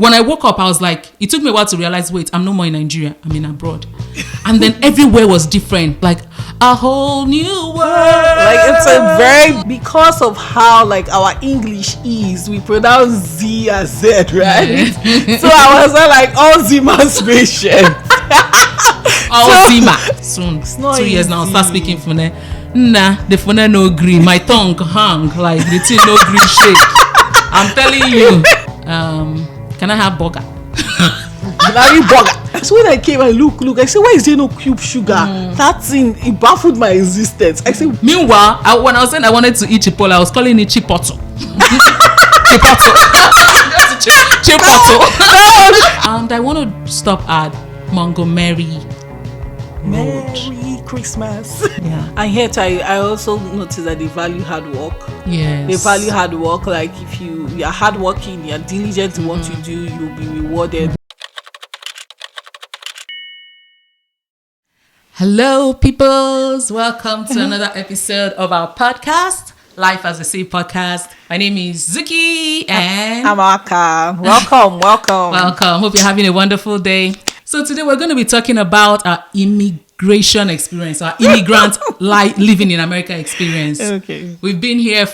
when I woke up, I was like, it took me a while to realize, wait, I'm no more in Nigeria. I'm in abroad. And then everywhere was different. Like a whole new world. Like it's a very, because of how like our English is, we pronounce Z as Z, right? Yeah. So I was like, all Zima's patient. All Zima. Soon, 2 years now, I'll easy. start speaking for them. Nah, the phone no green. My tongue hang like the thing no green shake. I'm telling you. Can I have burger? Burger. So when I came, I look, I said, why is there no cube sugar? That thing, it baffled my existence. I said, Meanwhile, when I was saying I wanted to eat chipotle, I was calling it chipoto. Chipoto. Chipoto. And I want to stop at Montgomery Road. Merry Christmas. Yeah. And here I also noticed that they value hard work. Yes. They value hard work. Like if you're hardworking, you're diligent in what you do, you'll be rewarded. Hello, peoples. Welcome to another episode of our podcast, Life as a Say podcast. My name is Zuki and I'm Aka. Welcome. welcome. Hope you're having a wonderful day. So today we're going to be talking about our immigration experience, our immigrant living in America experience. Okay. We've been here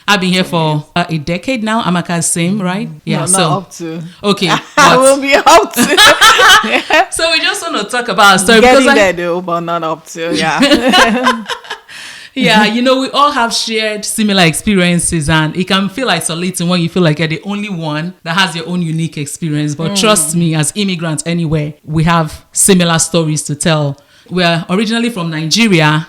I've been here for a decade now. Amaka's same, right? Yeah. No, not up to. Okay. I will be up to. So we just want to talk about our story. Getting there though, but not up to. Yeah. Yeah, we all have shared similar experiences, and it can feel isolating when you feel like you're the only one that has your own unique experience. But trust me, as immigrants anywhere, we have similar stories to tell. We're originally from Nigeria.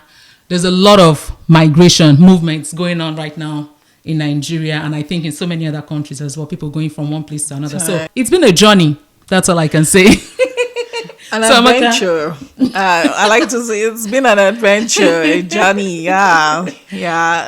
There's a lot of migration movements going on right now in Nigeria, and I think in so many other countries as well, people going from one place to another. So it's been a journey. That's all I can say. An adventure. I like to say it's been an adventure, a journey. Yeah.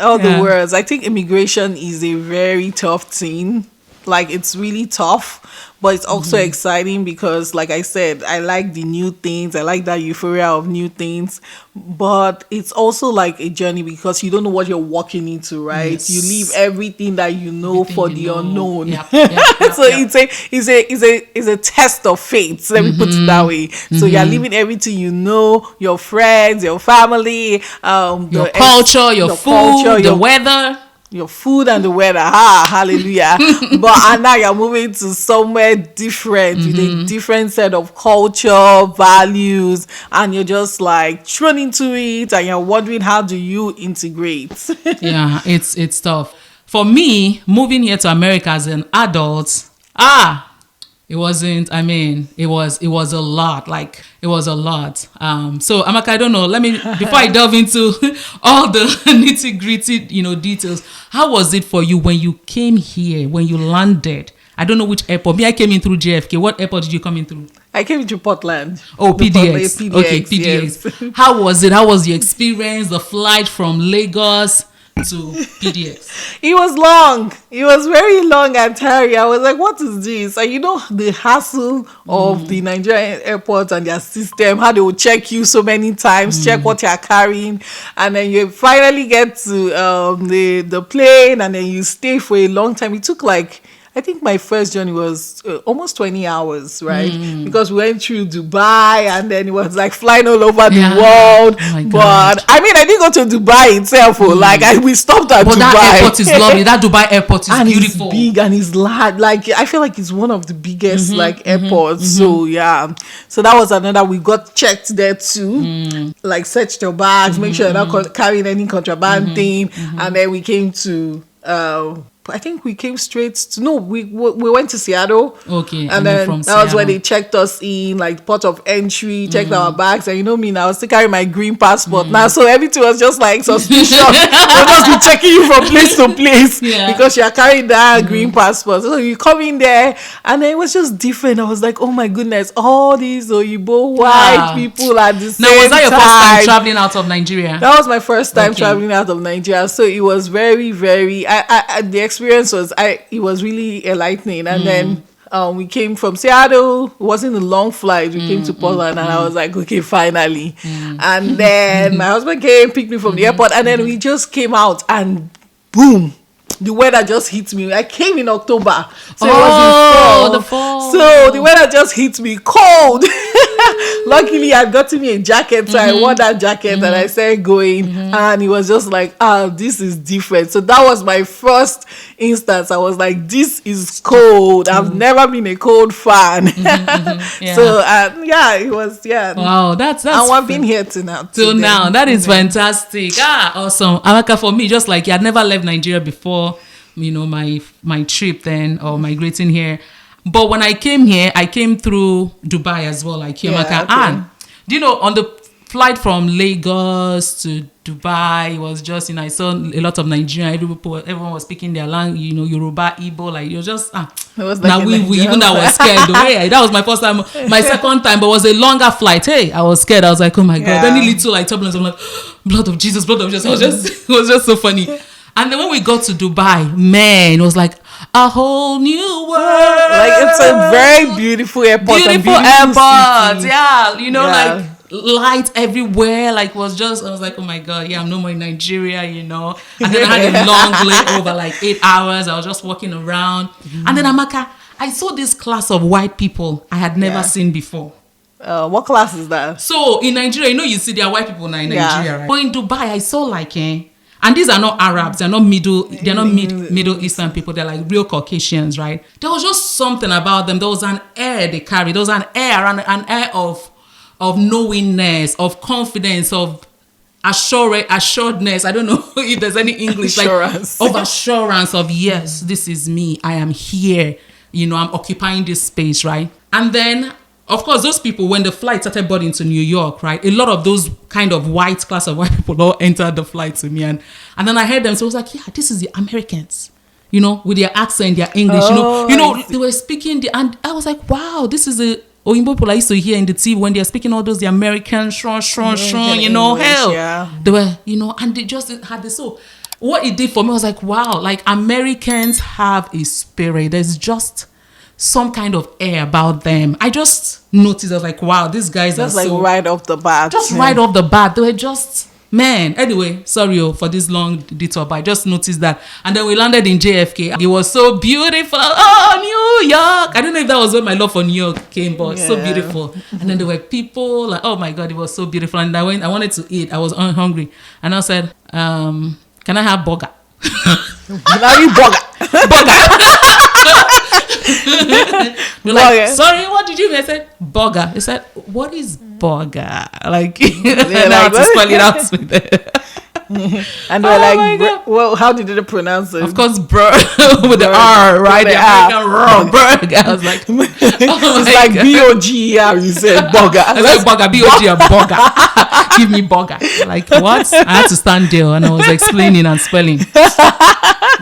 All the words. I think immigration is a very tough thing. Like it's really tough, but it's also exciting because, like I said, I like the new things. I like that euphoria of new things, but it's also like a journey because you don't know what you're walking into, right? Yes. You leave everything that you know for the unknown. Yep, So it's a test of fate. Let me put it that way. So you're leaving everything you know, your friends, your family, your culture, your food, the weather. Your food and the weather, hallelujah. And now you're moving to somewhere different with a different set of culture, values, and you're just like thrown into it and you're wondering, how do you integrate? Yeah, it's tough. For me, moving here to America as an adult, it was a lot. Like, it was a lot. So, Amaka, I don't know. Before I delve into all the nitty gritty, details, how was it for you when you came here, when you landed? I don't know which airport. Me, I came in through JFK. What airport did you come in through? I came to Portland. Oh, PDX. Okay, PDX. Yes. How was it? How was the experience? The flight from Lagos to PDX? It was long. It was very long and tiring. I was like, what is this? And the hassle of the Nigerian airports and their system, how they will check you so many times, check what you're carrying, and then you finally get to the plane, and then you stay for a long time. It took I think my first journey was almost 20 hours, right? Because we went through Dubai, and then it was like flying all over the world. Oh my God. But I didn't go to Dubai itself. We stopped at Dubai. That airport is lovely. That Dubai airport is beautiful. It's big and it's large. I feel like it's one of the biggest airports. So yeah. So that was another. We got checked there too. Searched your bags, make sure you're not carrying any contraband thing, and then we came to. I think we came straight to we went to Seattle. Okay. And then that was when they checked us in, port of entry, checked our bags. And me now, I was still carrying my green passport now. So everything was just like suspicious. They'll just be checking you from place to place because you're carrying that green passport. So you come in there, and then it was just different. I was like, oh my goodness, all these Oyibo white people at the same time. Now, was that your first time traveling out of Nigeria? That was my first time traveling out of Nigeria. So it was very, very, the experience was it was really enlightening. And then we came from Seattle. It wasn't a long flight. We came to Portland, and I was like, okay, finally. And then my husband came, picked me from the airport, and then we just came out, and boom, the weather just hit me. I came in October, so it Oh, was the fall. So the weather just hit me cold. Luckily, I got me a jacket, so I wore that jacket and I started going, and it was just like, this is different. So that was my first instance. I was like, this is cold. I've never been a cold fan. Yeah. So it was Wow, that's and we've been here till now. till now. That is fantastic. Awesome. Amaka, for me, just like you had never left Nigeria before, my trip then or migrating here. But when I came here, I came through Dubai as well, like you, Amaka. Okay. And on the flight from Lagos to Dubai, it was just, I saw a lot of Nigerian, everyone was speaking their language, Yoruba, Igbo, like you're just It was now like we even that was scared though. Hey, that was my first time, my second time, but it was a longer flight. Hey, I was scared. I was like, oh my god. Any little like turbulence, I'm like, blood of Jesus. It was just so funny. And then when we got to Dubai, man, it was like a whole new world. Like it's a very beautiful airport. Beautiful airport. city. Yeah, like light everywhere. Like I was like, oh my god, yeah, I'm no more in Nigeria, And then I had a long layover, like 8 hours. I was just walking around. And then Amaka, I saw this class of white people I had never seen before. What class is that? So in Nigeria, you see there are white people now in Nigeria, right? But in Dubai, I saw like and these are not Arabs, they're not Middle Eastern people, they're like real Caucasians, right? There was just something about them. There was an air they carried. There was an air of knowingness, of confidence, of assuredness. I don't know if there's any English assurance. Like of assurance of yes, this is me. I am here. I'm occupying this space, right? And then of course, those people, when the flight started boarding to New York, right, a lot of those kind of class of white people all entered the flight to me. And then I heard them. So I was like, yeah, this is the Americans, with their accent, their English, they were speaking. And I was like, wow, this is the Oyinbo people I used to hear in the TV when they're speaking all those, the American, hell. Yeah. They were, and they just had this. So what it did for me was like, wow, like Americans have a spirit. There's just some kind of air about them. I just noticed, I was like, wow, these guys just are like so... right off the bat. Right off the bat. They were just... Man, anyway, sorry for this long detour, but I just noticed that. And then we landed in JFK. It was so beautiful. Oh, New York. I don't know if that was when my love for New York came, but so beautiful. And then there were people, like, oh my God, it was so beautiful. And I wanted to eat. I was hungry. And I said, can I have burger? They're like, sorry, what did you mean? I said, burger. They said, what is burger? Like, and I had to spell it out with them. And they're like, well, how did they pronounce it? Of course, with the R, right? The American burger. I was like, it's like B-O-G-E-R. You said burger. I was like, burger, B-O-G-E-R, burger. Give me burger. Like, what? I had to stand there and I was explaining and spelling.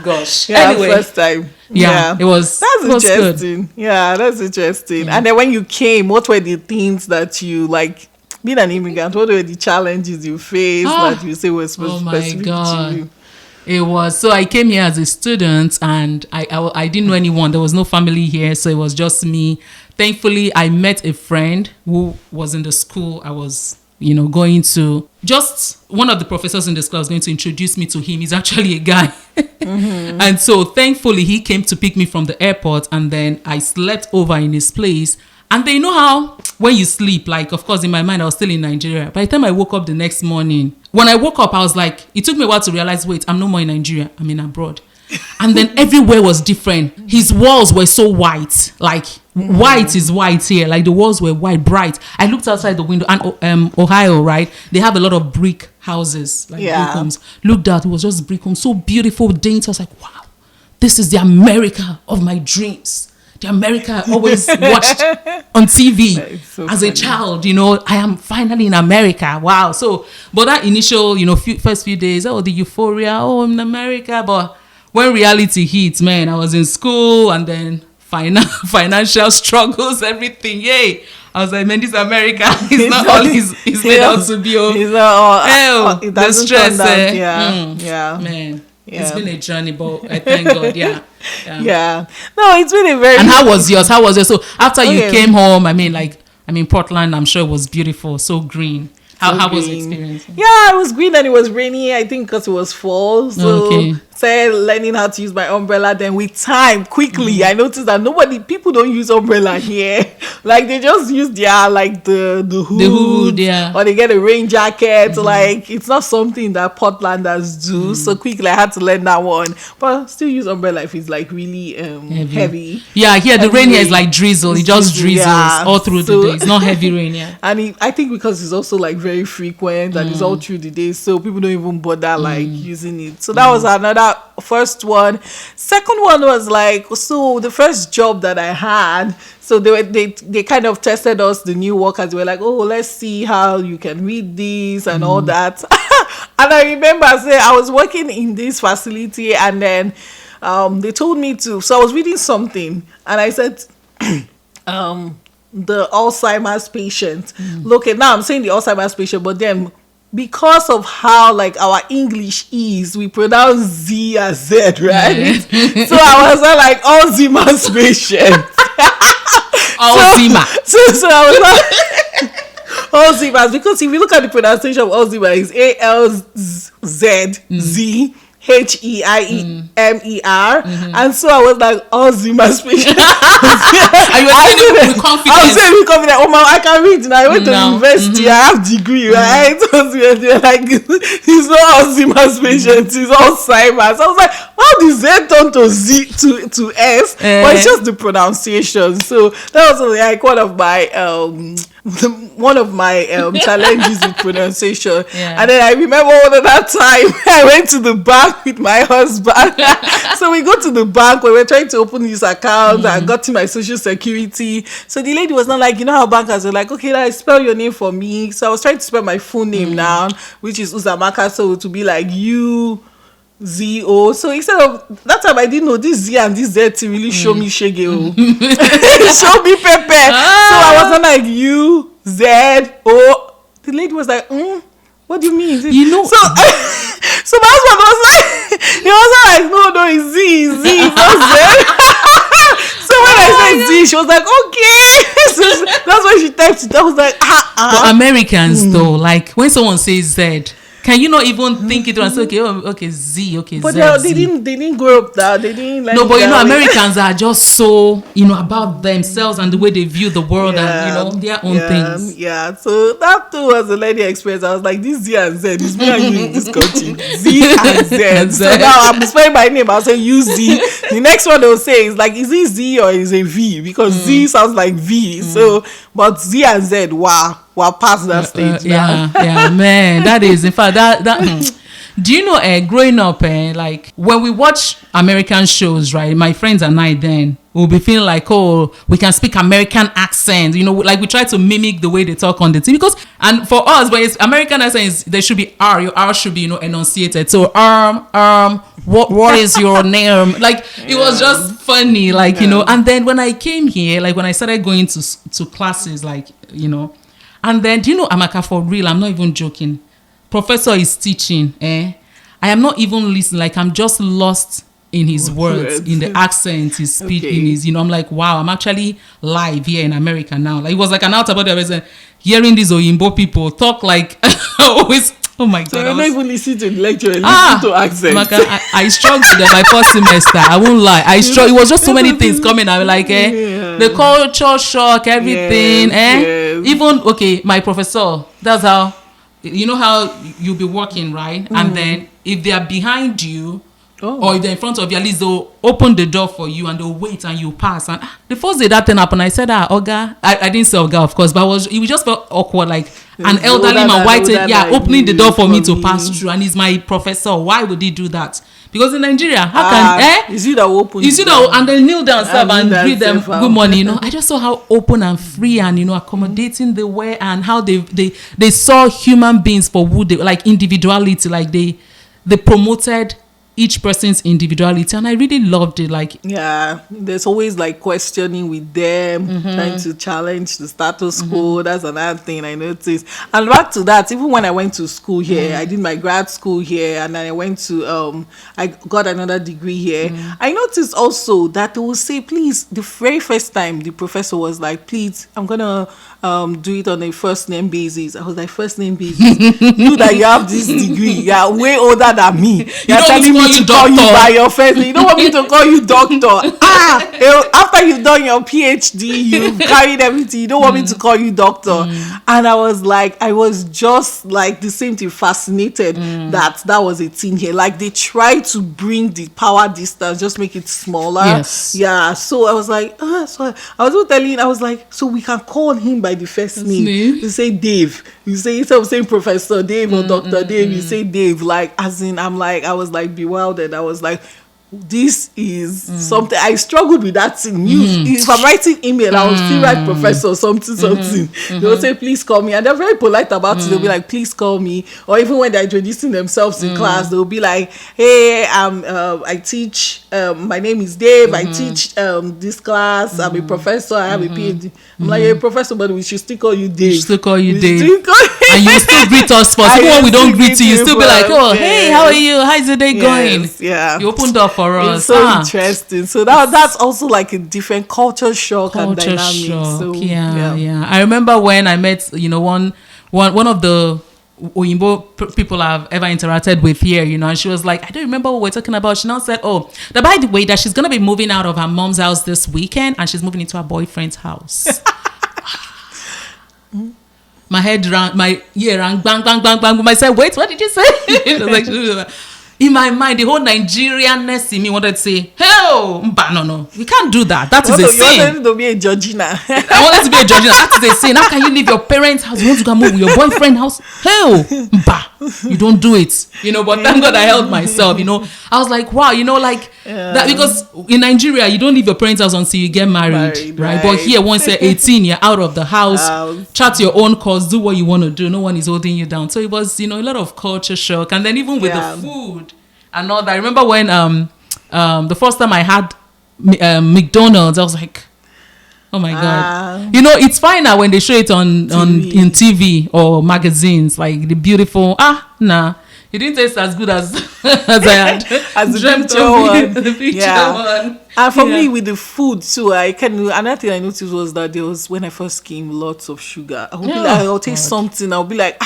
Gosh. Yeah, anyway, first time. Yeah, it was. That's interesting. Good. Yeah, that's interesting. Yeah. And then when you came, what were the things that you like? Being an immigrant, what were the challenges you faced that you say were specific to you? It was, so I came here as a student and I didn't know anyone. There was no family here, so it was just me. Thankfully, I met a friend who was in the school I was, going to. Just one of the professors in this class was going to introduce me to him. He's actually a guy. Mm-hmm. And so thankfully, he came to pick me from the airport and then I slept over in his place. And then how when you sleep, like, of course, in my mind, I was still in Nigeria. By the time I woke up the next morning, when I woke up, I was like, it took me a while to realize, wait, I'm no more in Nigeria. I'm in abroad. And then everywhere was different. His walls were so white. Like, white is white here. Like, the walls were white, bright. I looked outside the window. And Ohio, right? They have a lot of brick houses, like brick homes. Looked out, it was just brick homes. So beautiful, dainty. I was like, wow, this is the America of my dreams. The America I always watched on TV so as a child, I am finally in America. Wow. So, but that initial, first few days, the euphoria, I'm in America. But when reality hits, man, I was in school and then financial struggles, everything. Yay. I was like, man, this America is not all he's made out to be. It's not all. The stress. Yeah. Man. Yeah. It's been a journey, but I thank God. Yeah. No, it's been a very. And how was yours? So after you came home, Portland, I'm sure it was beautiful, so green. How was the experience? Yeah, it was green and it was rainy. I think because it was fall, so started learning how to use my umbrella. Then with time, quickly, I noticed that people don't use umbrella here. Like they just use their like the hood, or they get a rain jacket. Like it's not something that Portlanders do. So quickly I had to learn that one. But still use umbrella if it's like really heavy. Yeah, here the rain here is like drizzle. It just drizzles all through the day. It's not heavy rain, And I think because it's also like very frequent and it's all through the day, so people don't even bother like using it. So that was another first one. Second one was like, so the first job that I had, so they kind of tested us, the new workers. They were like, oh, let's see how you can read this and all that. And I remember I was working in this facility, and then they told me to, so I was reading something, and I said, the Alzheimer's patient. Look, now I'm saying the Alzheimer's patient, but then because of how like our English is, we pronounce Z as Z, right? So I was like Alzheimer's patient. Alzheimer. So I was like Alzheimer's, because if you look at the pronunciation of Alzheimer, it's ALZZ. HEIEMER, and so I was like, Alzheimer's patient. And you were saying it with confidence. I was saying with confidence, oh my, I can read now. I went to university, I have degree, right? So they're like, he's not Alzheimer's patient, he's Alzheimer's. I was like, how does Z turn to Z to S? But it's just the pronunciation. So that was like one of my challenges with pronunciation. And then I remember one of that time I went to the bank with my husband. So we go to the bank where we're trying to open his account. I got to my social security. So the lady was not like, you know how bankers are like, okay, now spell your name for me. So I was trying to spell my full name now, which is Uzamaka, so to be like UZO. So instead of that time, I didn't know this Z and this Z to really show me Shege. Show me Pepe. So I was not like UZO. The lady was like, what do you mean? You know. So my husband was like, he was like, no, it's Z, it's not Z. So when I said Z, she was like, okay. So that's why she typed it. I was like, But Americans though, like when someone says Z, can you not even think it through and say, okay, Z, okay, but Z? But they didn't grow up that. They didn't like. No, but Americans are just so, about themselves and the way they view the world and, their own things. Yeah, so that too was a learning experience. I was like, this Z and Z, is me and you in this country. Z and Z. So now I'm spelling my name, I'll say use Z. The next one they'll say is like, is it Z or is it V? Because Z sounds like V. So, but Z and Z, wow. We're past that stage now. Yeah, man. That is, in fact, that do you know, growing up, like when we watch American shows, right? My friends and I then will be feeling like, oh, we can speak American accent. Like we try to mimic the way they talk on the TV. And for us, when it's American accent, there should be R. Your R should be, enunciated. So, what is your name? Like, it was just funny, like, And then when I came here, like when I started going to classes, like, and then, do you know, Amaka, for real, I'm not even joking. Professor is teaching, I am not even listening. Like, I'm just lost in his words, in the accent he's speaking. I'm like, wow, I'm actually live here in America now. Like, it was like an out about the hearing these Oyinbo people talk like always. Oh my God. So you're not even listening to the lecture, you listen to accent. Amaka, I struggled in my first semester. I won't lie. It was just so many things coming. I was like, the culture shock, everything. Yes. Even, my professor, that's how, how you'll be working, right? And then if they are behind you, or if they're in front of you, at least they'll open the door for you and they'll wait and you pass. And the first day that thing happened, I said, Oga. I didn't say Oga, of course, but it just felt awkward, like an elderly man opening the door for me to pass through. And he's my professor. Why would he do that? Because in Nigeria, how can is it that open? Is it that and then kneel down and greet them good morning? I just saw how open and free and accommodating they were, and how they saw human beings for who they like, individuality, like they promoted each person's individuality, and I really loved it. Like, there's always like questioning with them, trying to challenge the status quo. That's another thing I noticed. And back to that, even when I went to school here, I did my grad school here, and then I went to I got another degree here. I noticed also that they will say, please, the very first time the professor was like, please, I'm gonna do it on a first name basis. I was like, first name basis? You that you have this degree, you're way older than me. You're telling me to call you by your first name. You don't want me to call you doctor. After you've done your PhD, you've carried everything. You don't want me to call you doctor. And I was just like the same thing, fascinated that was a thing here. Like they try to bring the power distance, just make it smaller. Yes. Yeah. So I was like, so I was telling, I was like, so we can call him by the first name. You say Dave. You say, instead of saying Professor Dave or Dr. Dave, you say Dave. Like, as in, I was like bewildered. I was like, this is something. I struggled with that thing. If I'm writing email, I will still write Professor something. They will say, please call me. And they're very polite about it. They'll be like, please call me. Or even when they're introducing themselves in class, they'll be like, hey, I teach, my name is Dave. I teach this class. I'm a professor. I have a PhD. I'm like, you're a professor, but we should still call you Dave. We should still call you Dave. And you still greet us first. Even when we don't greet you still be like, oh, hey, how are you? How's the day going? Yeah. You opened up for us. It's so interesting. So that's also like a different culture shock and dynamic. So, yeah. I remember when I met, one of the Oyinbo people I've ever interacted with here, and she was like, I don't remember what we're talking about. She now said, that by the way, that she's going to be moving out of her mom's house this weekend and she's moving into her boyfriend's house. My head rang, my ear rang, bang, bang, bang, bang. I said, wait, what did you say? It was like, in my mind, the whole Nigerianness in me wanted to say, hell, no, you can't do that. That is a sin. You wanted to be a Georgina. I wanted to be a Georgina. That is a sin. How can you leave your parents' house? You want to go move with your boyfriend's house? Hell, you don't do it. But thank God I held myself. I was like, wow, that, because in Nigeria, you don't leave your parents' house until you get married, right? But here, once you're 18, you're out of the house, chart your own course, do what you want to do. No one is holding you down. So it was, a lot of culture shock. And then even with the food and all that. I remember when the first time I had McDonald's, I was like, oh my God. It's fine now when they show it on in TV or magazines, like the beautiful, it didn't taste as good as I had as the picture one. And for me, with the food too, another thing I noticed was that there was, when I first came, lots of sugar. I would be like, I'll taste something. I'll be like,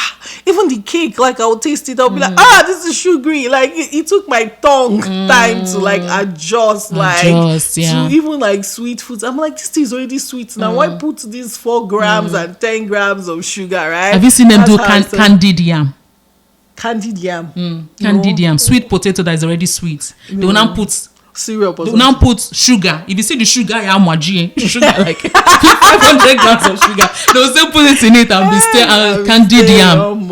even the cake, like I'll taste it. I'll be like, this is sugary. Like it took my tongue time to like adjust to even like sweet foods. I'm like, this is already sweet now. Why put these 4 grams and 10 grams of sugar, right? Have you seen them do candied yam? Candied yam. Candied yam. Sweet potato that is already sweet. They will now put syrup or something. They will now put sugar. If you see the sugar, sugar like 500 grams of sugar. They will still put it in it and be still candied yam.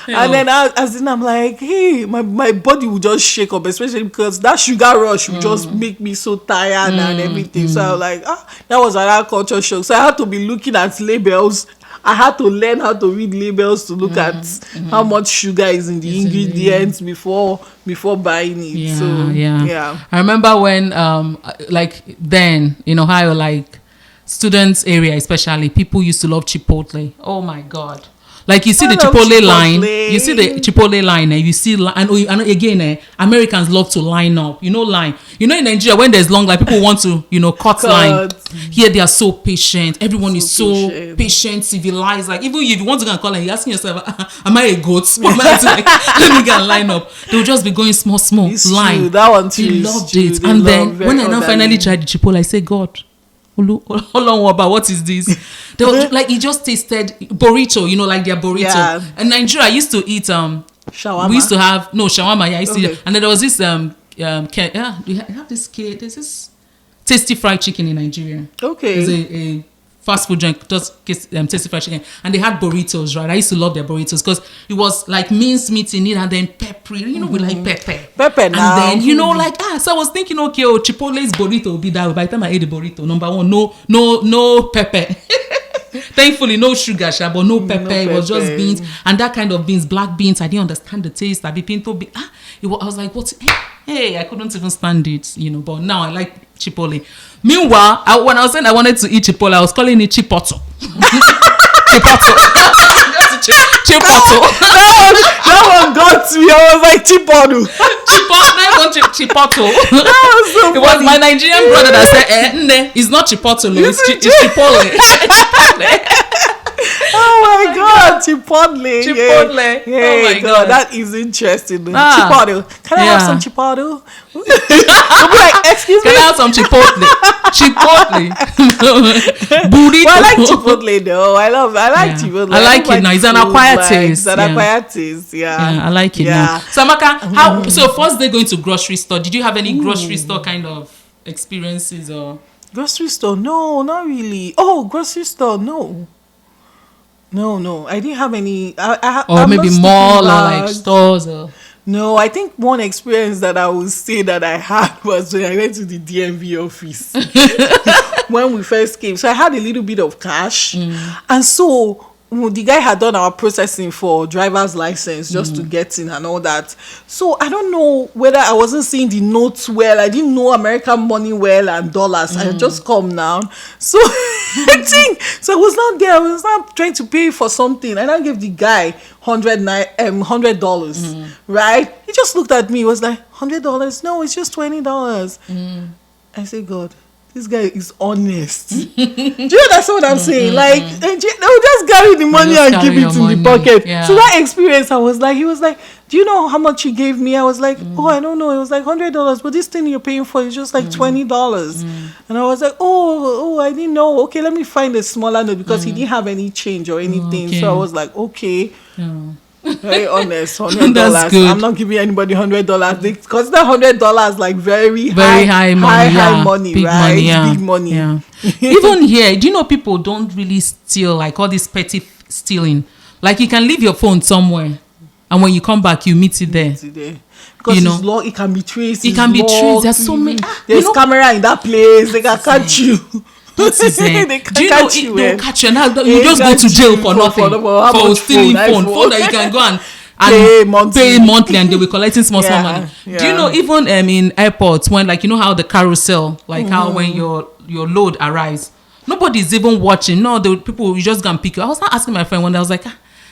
And then I'm like, hey, my body will just shake up, especially because that sugar rush will just make me so tired and everything. So I was like, that was another culture shock. So I had to be looking at labels. I had to learn how to read labels to look at how much sugar is in the ingredients before buying it. I remember when like then, how like students area especially, people used to love Chipotle. Oh my God. Like you see the Chipotle line, you see the Chipotle line, and you see, and again, Americans love to line up. Line. In Nigeria, when there's long line, people want to, cut line. Here they are so patient. Everyone is so patient, civilized. Like even if you want to go and call line, you're asking yourself, "Am I a goat? Am I to, like, let me get a line up." They'll just be going small it's line. True. That one too. They loved it, and then when I now finally tried the Chipotle, I say, God. How long about what is this? They were, like it just tasted burrito, like their burrito. Yeah. And Nigeria, I used to eat shawarma. We used to have shawarma. Yeah, I used to eat, and then there was this we have this kid. There's this tasty fried chicken in Nigeria. Okay. There's a fast food joint, just tasty fried chicken, and they had burritos, right? I used to love their burritos because it was like minced meat in it and then peppery. We like pepper now. And then so I was thinking, okay, Chipotle's burrito will be that way. By the time I ate the burrito, number one, no pepper. Thankfully, no sugar, but no pepper. It was just beans, and that kind of beans, black beans. I didn't understand the taste. I was like, what? Hey, I couldn't even stand it, But now I like Chipotle. Meanwhile, when I was saying I wanted to eat Chipotle, I was calling it Chipoto. Chipoto. That one got me. I was like Chipoto. Chipoto. So it was my Nigerian brother that said, it's not Chipotle, it's Chipotle. Oh my my God, Chipotle. Chipotle. Yeah. Oh my God. That is interesting. Ah. Chipotle. Can I have some Chipotle? I'll be like, excuse me. Can I have some Chipotle? Chipotle. Burrito. Well, I like Chipotle though. I like Chipotle. I like it now. It's an acquired taste. It's an acquired taste. Yeah, I like it now. So Amaka, so first day going to grocery store, did you have any grocery store kind of experiences or? Grocery store? No, not really. Oh, grocery store? No. I didn't have any. Or maybe mall or like stores or. No, I think one experience that I would say that I had was when I went to the DMV office when we first came. So I had a little bit of cash, and so the guy had done our processing for driver's license just to get in and all that. So I don't know whether I wasn't seeing the notes well. I didn't know American money well and dollars. I just come now. So I think so. I was not there. I was not trying to pay for something, and I gave the guy $100, right? He just looked at me. He was like, $100? No, it's just $20. I said, God, this guy is honest. Do you understand what I'm saying? Like, they'll just carry the money and give it in the pocket. Yeah. So that experience, I was like, he was like, do you know how much he gave me? I was like, oh, I don't know. It was like $100, but this thing you're paying for is just like $20. And I was like, oh, I didn't know. Okay, let me find a smaller note because he didn't have any change or anything. Okay. So I was like, okay. Very honest, $100. That's good. I'm not giving anybody $100. They consider $100 like very high money, high money, big right? money, yeah. Big money. Yeah. Even here, do you know people don't really steal, like all this petty stealing? Like you can leave your phone somewhere, and when you come back, you meet it there. Because it's locked, it can be traced. It can be traced. There's so many. There's camera in that place. They can catch you. That is it. They Do you know catch you, they'll catch you now? You just go to jail for nothing. For stealing phone that you can go and pay monthly and they'll be collecting small money. Yeah. Do you know even in airports when like you know how the carousel, like how when your load arrives, nobody's even watching. No, the people you just go and pick you. I was not asking my friend one day, I was like,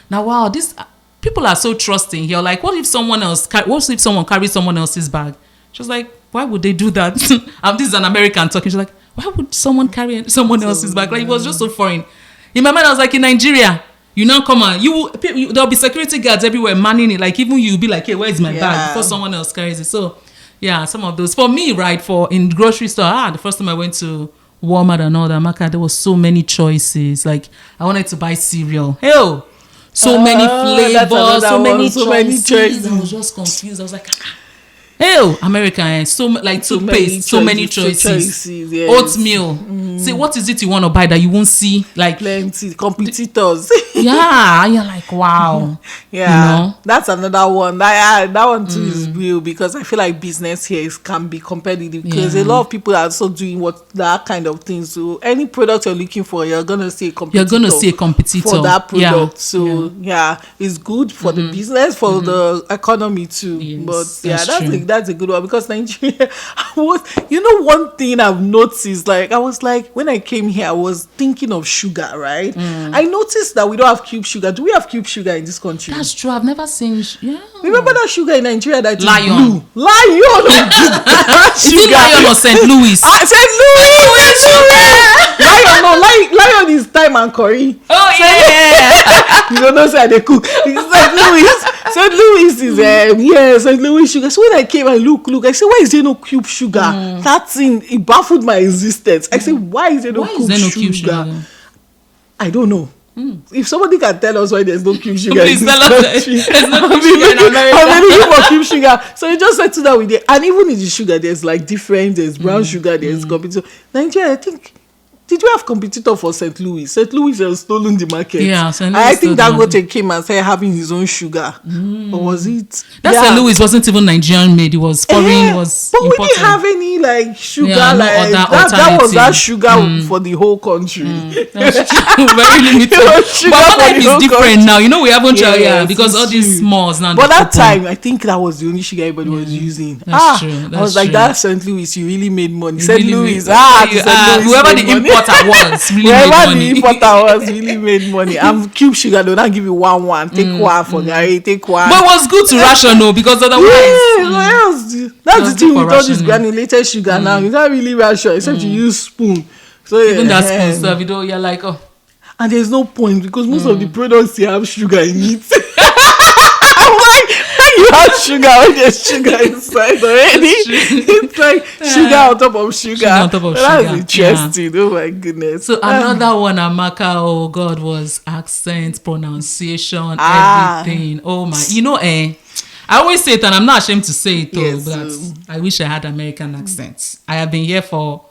now wow, this people are so trusting here. Like what if someone carries someone else's bag? She was like, why would they do that? This is an American talking. She's like, why would someone carry someone else's bag? Like it was just so foreign. In my mind, I was like, in Nigeria, you now come on, there'll be security guards everywhere manning it. Like even you'll be like, hey, where's my bag? Before someone else carries it. So yeah, some of those. For me, right, in grocery store, the first time I went to Walmart and all that, Amaka, there was so many choices. Like I wanted to buy cereal. Hell, so many flavors, so many choices. I was just confused. I was like, hell, American, so like toothpaste, so many choices. Yes. Oatmeal. Say, what is it you want to buy that you won't see? Like plenty competitors. Yeah, you're like, wow. Yeah, you know? That's another one. That one too is real because I feel like business here can be competitive because a lot of people are also doing that kind of thing. So any product you're looking for, you're gonna see a competitor. You're gonna see a competitor for that product. So it's good for the business, for the economy too. Yes, but that's a good one because Nigeria one thing I've noticed, like I was like when I came here I was thinking of sugar, right? I noticed that we don't have cube sugar. Do we have cube sugar in this country? That's true. I've never seen remember that sugar in Nigeria that is Lion. Blue? Lion. Is it Lion or St. Louis? St. Louis. Lion is thyme and curry. Oh yeah. You don't know say they cook. St. Louis is St. Louis sugar. So when I came and look, I said, why is there no cube sugar? That thing, it baffled my existence. I said, why is there no cube sugar? I don't know. If somebody can tell us why there's no cube sugar in this country, there's no cube sugar in America. I'm looking for cube sugar. So you just settle down with it. And even in the sugar, there's like different. There's brown sugar. There's competitor. Nigeria, I think. Did you have competitor for St. Louis? St. Louis has stolen the market. Yeah, St. Louis. I think Dangote came and started having his own sugar. Or was it? St. Louis wasn't even Nigerian made. It was foreign. It was but imported. we didn't have any like sugar. That was that sugar for the whole country. That's true. Very limited. But life is different now. You know, we haven't tried because all these smalls now. But that time, I think that was the only sugar everybody was using. That's true. I was like, that St. Louis, you really made money. St. Louis, whoever the importer was really made money. The importer was really made money. And cube sugar, they'll not give you one. Take one for Gary, take one. But it was good to ration, though, because otherwise. That's the thing with all this granulated sugar now. You can't really ration except you use spoon. So even that spoon stuff, you're like, and there's no point because most of the products you have sugar in it. I'm like, you have sugar when there's sugar inside already. It's like sugar on top of sugar. Sugar on top of That's sugar. interesting. Oh my goodness. So another one, Amaka, oh God, was accent, pronunciation, Ah. everything. Oh my, I always say it and I'm not ashamed to say it though, Yes, but I wish I had American accents. I have been here for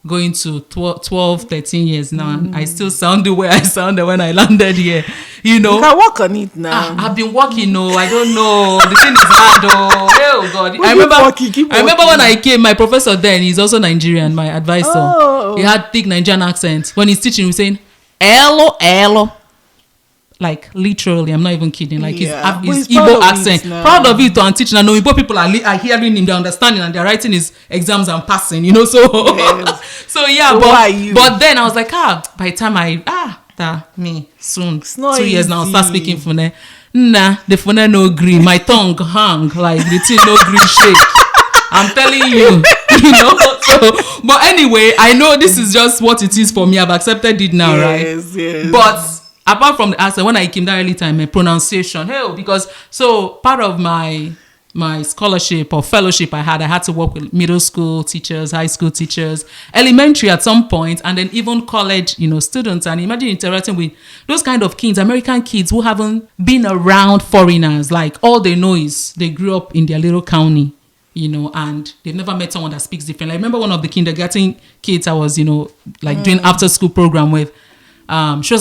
going to 12, 13 years now and I still sound the way I sounded when I landed here, You can work on it now. I've been working, I don't know. The thing is hard, oh God. Well, I remember when I came, my professor then, he's also Nigerian, my advisor. Oh. He had thick Nigerian accent. When he's teaching, he was saying, hello, hello. Like literally, I'm not even kidding. Like his But his he's proud Igbo of accent. it now. Proud of it and teaching. And Igbo people are hearing him, they're understanding and they're writing his exams and passing, So Yes. so yeah, So why are you? but then I was like, by the time me soon It's not 2 years now I'll start easy. speaking Fune. Nah, the Fune no green. My tongue hang like the thing no green shake. I'm telling you, So, but anyway, I know this is just what it is for me. I've accepted it now, right? Yes. But apart from the accent, when I came that early time, my pronunciation, because so part of my scholarship or fellowship I had to work with middle school teachers, high school teachers, elementary at some point, and then even college, students. And imagine interacting with those kind of kids, American kids who haven't been around foreigners. Like all they know is they grew up in their little county, and they've never met someone that speaks different. I remember one of the kindergarten kids I was, doing after school program with. She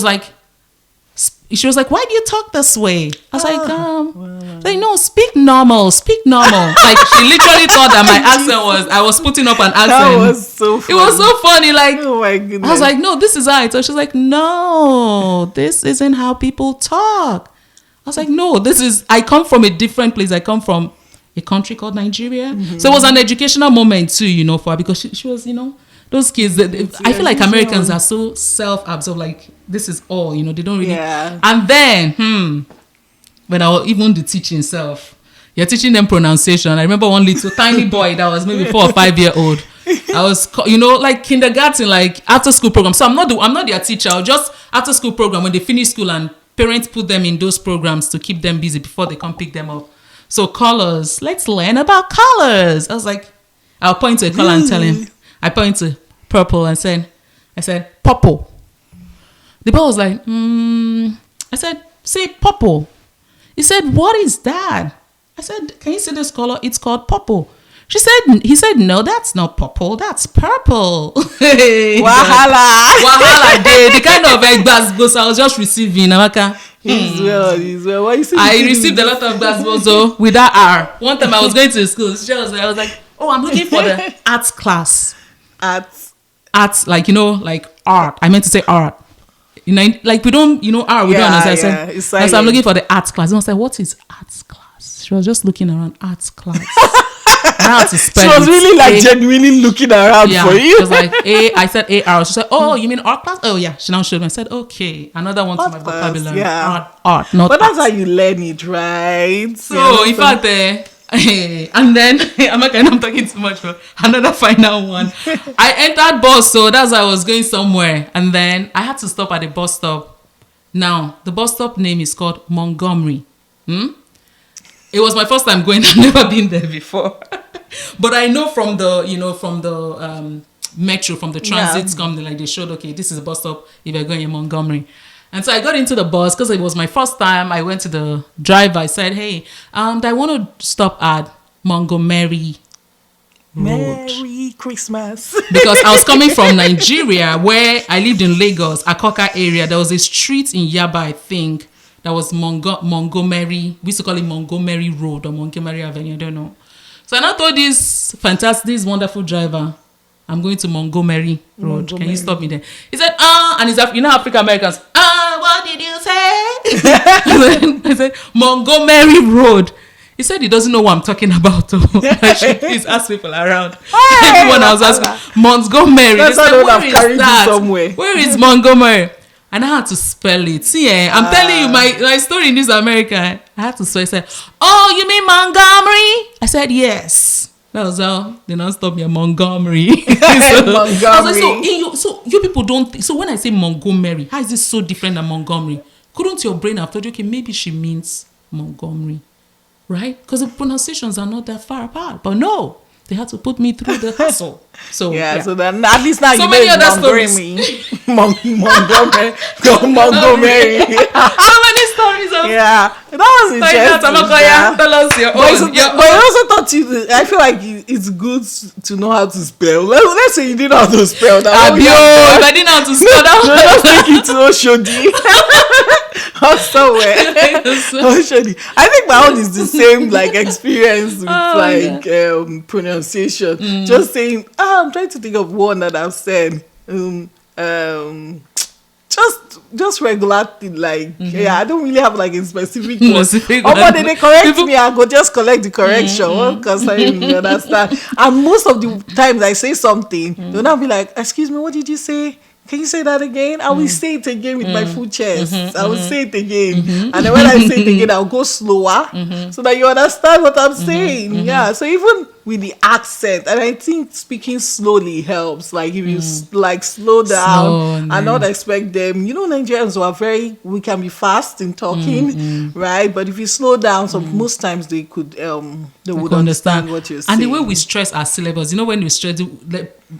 was like, why do you talk this way? I was like, no, speak normal. Like she literally thought that my accent I was putting up an accent. That was so funny. It was so funny. Like, Oh my goodness. I was like, no, this is how it. So she's like, no, this isn't how people talk. I was like, no, I come from a different place. I come from a country called Nigeria. Mm-hmm. So it was an educational moment too, for her because she was, those kids, I feel like Americans are so self-absorbed, like this is all, they don't really. Yeah. And then, when I was even the teaching self, you're teaching them pronunciation. I remember one little tiny boy that was maybe 4 or 5 year old. I was, like kindergarten, like after school program. So I'm not their teacher. I was just after school program when they finish school and parents put them in those programs to keep them busy before they come pick them up. So colors, let's learn about colors. I was like, I'll point to a color and tell him. I point to purple and I said, purple. The boy was like, I said, say purple. He said, what is that? I said, can you see this color? It's called purple. He said, no, that's not purple. That's purple. Wahala. The kind of gbasgbos I was just receiving. Amaka. He's well. Why you saying I received a lot of gbasgbos with that R. One time I was going to school. I was like, I'm looking for the arts class. Arts, like, like art. I meant to say art. Like we don't, art, we don't understand. It's so I'm looking for the arts class. And I was like, what is arts class? She was just looking around arts class. And I had to spell She was really like genuinely looking around for you. She was like, I said AR. She said, oh, you mean art class? Oh yeah. She now showed me. I said, okay. Another one to my vocabulary. Yeah. Art, not But that's arts. how you learn it, right? So in fact, and then I'm talking too much for another final one. I entered bus, so that's why I was going somewhere, and then I had to stop at the bus stop. Now the bus stop name is called Montgomery. It was my first time going. I've never been there before, but I know from the metro, from the transit company, like they showed, okay, this is a bus stop if you're going in Montgomery. And so I got into the bus because it was my first time. I went to the driver. I said, hey, I want to stop at Montgomery Road. Merry Christmas. Because I was coming from Nigeria where I lived in Lagos, Akoka area. There was a street in Yaba, I think, that was Montgomery. We used to call it Montgomery Road or Montgomery Avenue. I don't know. So I now told this wonderful driver, I'm going to Montgomery Road. Can you stop me there? He said, and he's African Americans. What did you say? I said, Montgomery Road. He said he doesn't know what I'm talking about. Please ask people around. Everyone I was asking, Montgomery. That's they how said, I've carried you somewhere. Where is Montgomery? And I had to spell it. See, I'm telling you my story in this America. I had to spell it. I said, oh, you mean Montgomery? I said, yes. That was how they now stop me at Montgomery. Montgomery. I was like, so you people don't so when I say Montgomery, how is this so different than Montgomery? Couldn't your brain have told you, okay, maybe she means Montgomery, right? Because the pronunciations are not that far apart. But no, they had to put me through the hassle. So so then at least now so you many know other Montgomery. stories. Montgomery. Montgomery. So many stories of Yeah, that was like that. interesting. Amakoya, tell us your But own. I also thought I feel like it's good to know how to spell. Let's say you didn't know how to spell. If I didn't know how to spell that, Just take it to Oshodi or somewhere. Oshodi. I think my own is the same like experience with pronunciation. Just saying, I'm trying to think of one that I've said. Just regular thing, like I don't really have like a specific one. But they correct me, I go just collect the correction because I don't understand. And most of the times I say something, they'll now be like, excuse me, what did you say? Can you say that again? I will say it again with my full chest. I will say it again. And then when I say it again, I'll go slower so that you understand what I'm saying. Yeah. So even with the accent, and I think speaking slowly helps. Like if you slow down and not expect them. You know, Nigerians we can be fast in talking, right? But if you slow down, most times they would understand what you're saying. And the way we stress our syllables, you know, when we stress,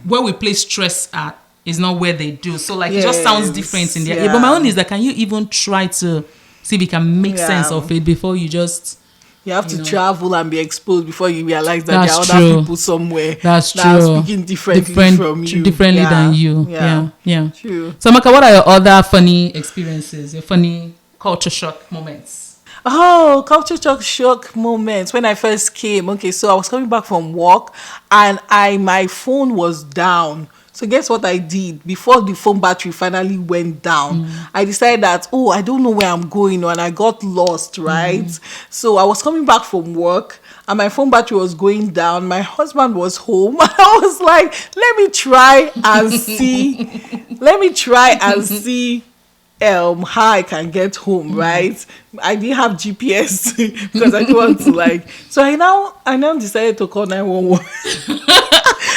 where we place stress at, is not where they do. So it just sounds different in their ear. But my own is that can you even try to see if you can make sense of it before you just... You have to travel and be exposed before you realize that there are other people somewhere that are speaking differently from you. Differently than you. Yeah. True. So Amaka, what are your other funny experiences, your funny culture shock moments? Oh, culture shock moments. When I first came, okay, so I was coming back from work and my phone was down. So guess what I did? Before the phone battery finally went down, I decided that, I don't know where I'm going, and I got lost, right? So I was coming back from work and my phone battery was going down. My husband was home. I was like, let me try and see how I can get home, right? I didn't have GPS because I didn't want to so I now decided to call 911.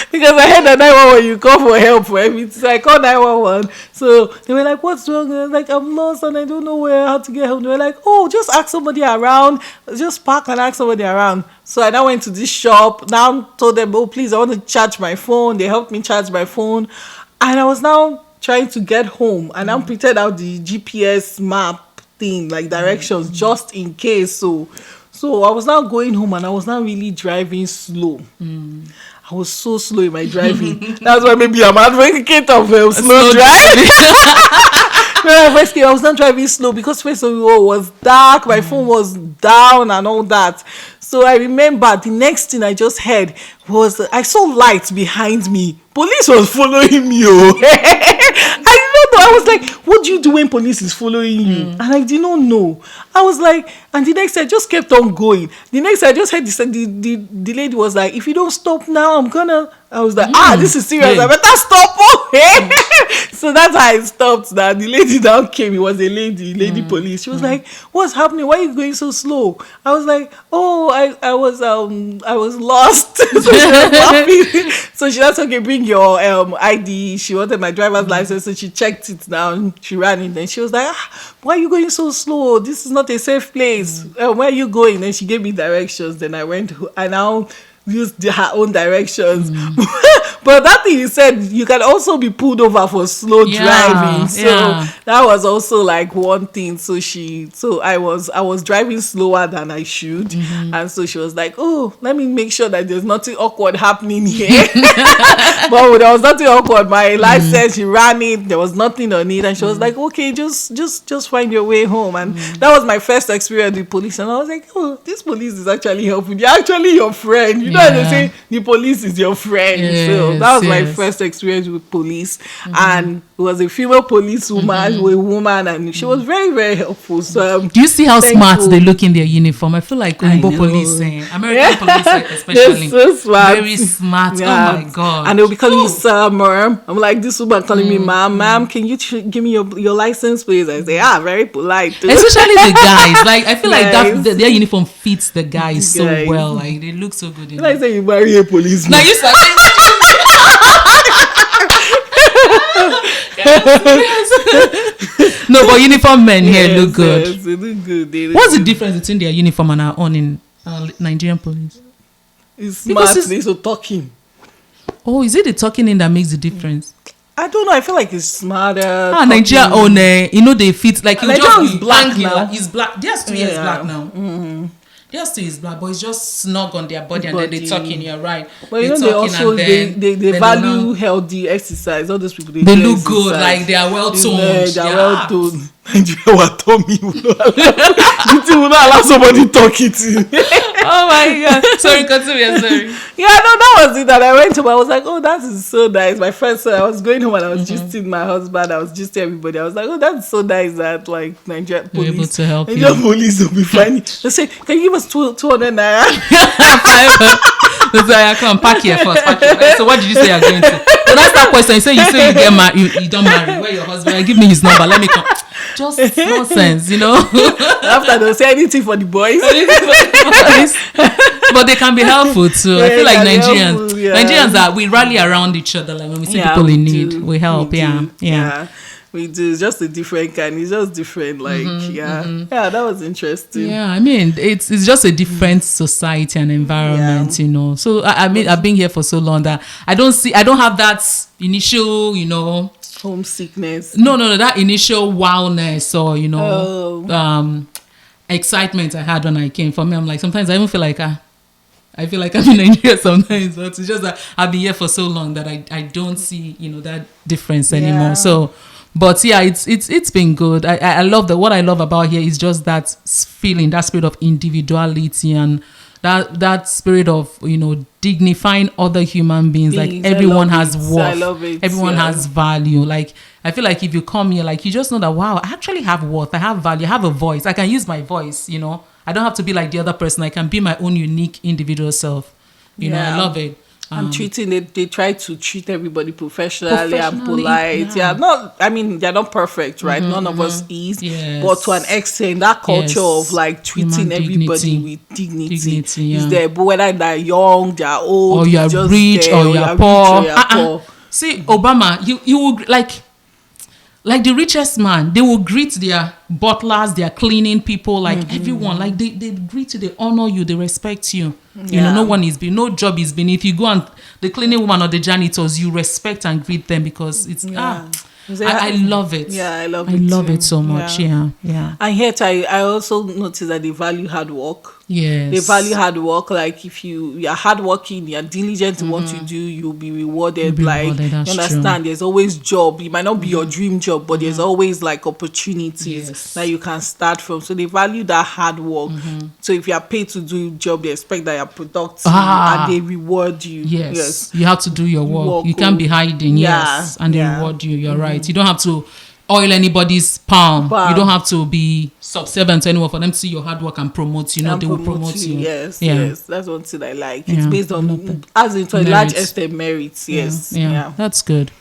Because I heard that 911, you call for help for everything. So I called 911. So they were like, what's wrong? And I was like, I'm lost and I don't know how to get home. They were like, just ask somebody around. Just park and ask somebody around. So I now went to this shop. Now told them, please, I want to charge my phone. They helped me charge my phone. And I was now trying to get home. And I printed out the GPS map thing, like directions, just in case. So I was now going home and I was now really driving slow. I was so slow in my driving. That's why maybe I'm advocate of slow drive. When I first came, I was not driving slow because first of all, it was dark. My phone was down and all that. So I remember the next thing I just heard was I saw lights behind me. Police was following me. I don't know. I was like, what do you do when police is following you? And I did not know. I was like, and the next I just kept on going. The next I just heard the lady was like, if you don't stop now, I was like, this is serious. I better stop. So that's how I stopped. Now the lady now came. It was a lady police. She was like, what's happening? Why are you going so slow? I was like, I was lost. So she was laughing. So she was okay, bring your ID. She wanted my driver's license, so she checked it down. She ran in, and she was like, why are you going so slow? This is not a safe place. Where are you going? And she gave me directions. Then I went. I now used her own directions. But that thing you said, you can also be pulled over for slow driving. So that was also like one thing. So I was driving slower than I should. And so she was like, let me make sure that there's nothing awkward happening here. But there was nothing awkward. My license, she ran it. There was nothing on it. And she was like, okay, just find your way home. And that was my first experience with police. And I was like, this police is actually helping. They're actually your friend. You know what they say? The police is your friend. So Yes, that was my yes. first experience with police, and it was a female police woman, a woman, and she was very, very helpful. So Do you see how smart thankful. they look in their uniform? I feel like Oombo know. police, American police, like, They're especially, so smart. very smart. Yeah. Oh my god! And they'll be calling me sir, ma'am. I'm like, this woman calling me ma'am, can you give me your license, please? I say, very polite. Especially the guys. Like, I feel like Guys. their uniform fits the guys so Guys. well. Like, they look so good in Like it. say you marry a policeman. Now you start. No, but uniform men here look good. Yes, they look good. They look What's the good. difference between their uniform and our own in Nigerian police? It's Because smart. it's- They're so talking. Oh, is it the talking in that makes the difference? I don't know. I feel like it's smarter. Nigeria talking. own you know they fit like you Nigeria just is be black hanging, now. like, he's black. Theirs too is Yeah. black now. Theirs too is black, but it's just snug on their body, and then they Body. talking. You're right. But you know, they talking also and they then they now- value healthy exercise. All those people They do look good, exercise. like they are well It's toned. like they are Yeah. well toned. Nigeria will tell me will not allow, you two will not allow somebody talk it. Oh my god! Sorry, continue. Sorry. Yeah, no, that was it. And I went home. I was like, oh, that is so nice. My friend said I was going home and I was just seeing my husband. I was just everybody. I was like, oh, that's so nice that like Nigerian They're police, able to help Nigerian you. police will be funny. They say, can you give us 200 naira? So I come pack here first. Pack here. So what did you say you're going to? When I start question, you say you get married, you don't marry. Where your husband? Give me his number. Let me come. Just nonsense, you know. After they'll say anything for the boys. But they can be helpful too. I Yeah, feel like they can be Nigerians, helpful, yeah. Nigerians are we rally around each other. Like when we see people in need, do. we help. We Yeah, do. yeah. We do. It's just a different kind. It's just different. Like, yeah, that was interesting. Yeah, I mean, it's just a different society and environment, you know. So I mean, I've been here for so long that I don't have that initial, you know, Homesickness. no, that initial wildness or you know, Oh. excitement I had when I came. For me, I'm like sometimes I even feel like I feel like I'm in Nigeria sometimes, but it's just that I've been here for so long that I don't see, you know, that difference anymore. Yeah. So, but yeah, it's been good. I love that. What I love about here is just that feeling, that spirit of individuality and that spirit of, you know, dignifying other human beings. Like Beings, I everyone love has it. worth. I love it, Everyone yeah. has value. Like I feel like if you come here, like you just know that wow, I actually have worth. I have value. I have a voice. I can use my voice. You know, I don't have to be like the other person. I can be my own unique individual self. You know, I Yeah. love it. I'm treating it. They try to treat everybody professionally and Professionally, polite. yeah. They're not perfect, right? None of us is. Yes. But to an extent, that culture Yes. of like treating Human everybody dignity. with dignity, Dignity, yeah. is there. But whether they're young, they're old, Or you're it's just rich, there, or you're poor. you're poor. See, Obama, you will like the richest man, they will greet their butlers, their cleaning people, like everyone. Like they greet you, they honor you, they respect you. You know, no job is beneath. You go and the cleaning woman or the janitors, you respect and greet them because it's I love it. Yeah, I love I it love too. it so much. Yeah. And yet, I also noticed that they value hard work. Yes. They value hard work. Like if you're hardworking, you're diligent in what you do, you'll be rewarded. You'll be like rewarded, that's you understand, there's always job. It might not be your dream job, but there's always like opportunities Yes. that you can start from. So they value that hard work. So if you are paid to do a job, they expect that you're productive and they reward you. Yes. You have to do your work. Work, You can't be hiding. yeah, Yes. And they yeah. reward you. You're right. You don't have to oil anybody's palm. Palm. You don't have to be subservient to anyone for them to see your hard work and promote. You know, And they will promote you. Yes, Yeah. yes. That's one thing I like. It's Yeah, based I love on, that. as in to a large Merits. extent, merits. Yes. Yeah. That's good.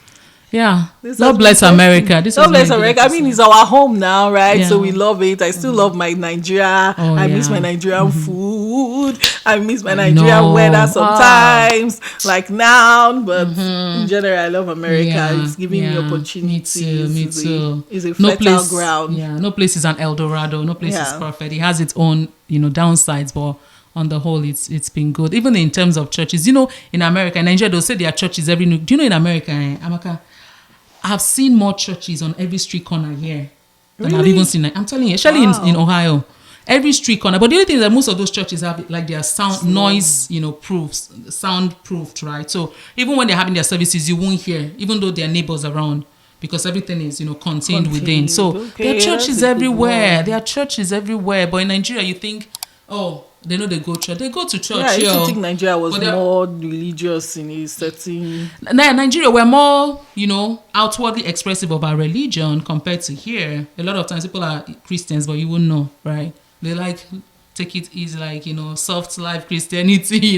Yeah. This Lord has bless been America. This God has been bless a good America. I mean, episode. it's our home now, right? So Yeah. we love it. I still love my Nigeria. Oh, I miss yeah. my Nigerian food. I miss my I Nigerian know. weather sometimes, like now. But in general, I love America. Yeah, It's giving me yeah. opportunities. Me too. It's a fertile place, ground. Yeah, no place is an El Dorado. No place is Yeah. perfect. It has its own, you know, downsides, but on the whole, it's been good. Even in terms of churches, you know, in America, in Nigeria, they'll say there are churches every. Do you know in America, Amaka? I've seen more churches on every street corner here than I've Really? even seen. I'm telling you, especially in Ohio, every street corner. But the only thing is that most of those churches have like their sound noise, you know, soundproofed, right? So even when they're having their services, you won't hear, even though there are neighbors around, because everything is, you know, contained within. So Okay, there are that's churches a good everywhere. one. There are churches everywhere. But in Nigeria, you think, oh, They know they go church. They go to church. Yeah, I used to think Nigeria was But they're- more religious in a certain. Nigeria, we're more, outwardly expressive of our religion compared to here. A lot of times people are Christians, but you wouldn't know, right? They like take it easy, like, soft life Christianity,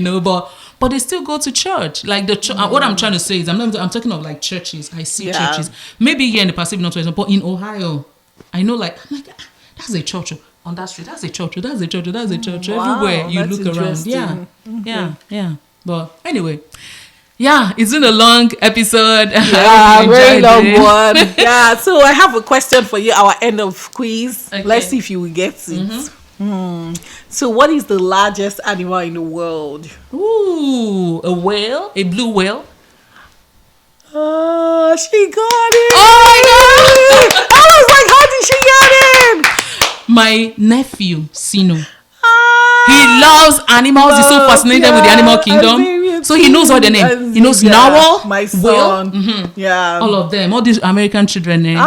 but they still go to church. Like what I'm trying to say is, I'm talking of like churches. I see churches. Maybe here in the Pacific Northwest, but in Ohio, I know I'm like, that's a church on that street. That's a church. That's a church. That's a church. Wow, everywhere you look around. Yeah. Okay. Yeah. But anyway. Yeah, it's been a long episode. Yeah, very long one. Yeah, so I have a question for you, our end of quiz. Okay. Let's see if you will get it. So what is the largest animal in the world? Ooh, a whale? A blue whale? Oh, she got it. Oh my God! I was like, how did she get it? My nephew, Sino. Ah, He loves animals. He's so fascinated with the animal kingdom. So he knows all the name. He knows narwhal, my whale, son. Yeah. all of them. All these American children. They know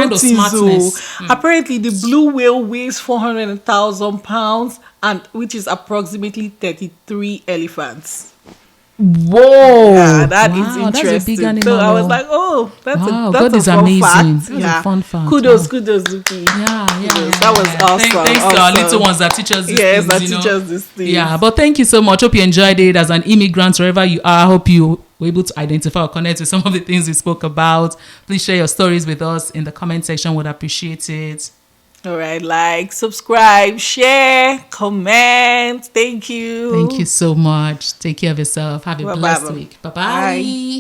kind of things. smartness. Apparently, the blue whale weighs 400,000 pounds, and which is approximately 33 elephants. Whoa! Yeah, that is Wow, interesting. That's a big animal. So I was like, oh, that's Wow, a God is fun amazing. fact. That's a fun fact. Kudos, Wow. kudos, Zuki. Yeah. That was awesome. Thanks to our awesome. little ones that teach us these Yes, things. that teach us these things. Yeah, but thank you so much. Hope you enjoyed it as an immigrant wherever you are. Hope you were able to identify or connect with some of the things we spoke about. Please share your stories with us in the comment section. Would appreciate it. All right, like, subscribe, share, comment. Thank you. Thank you so much. Take care of yourself. Have a Bye-bye. blessed week. Bye-bye. Bye.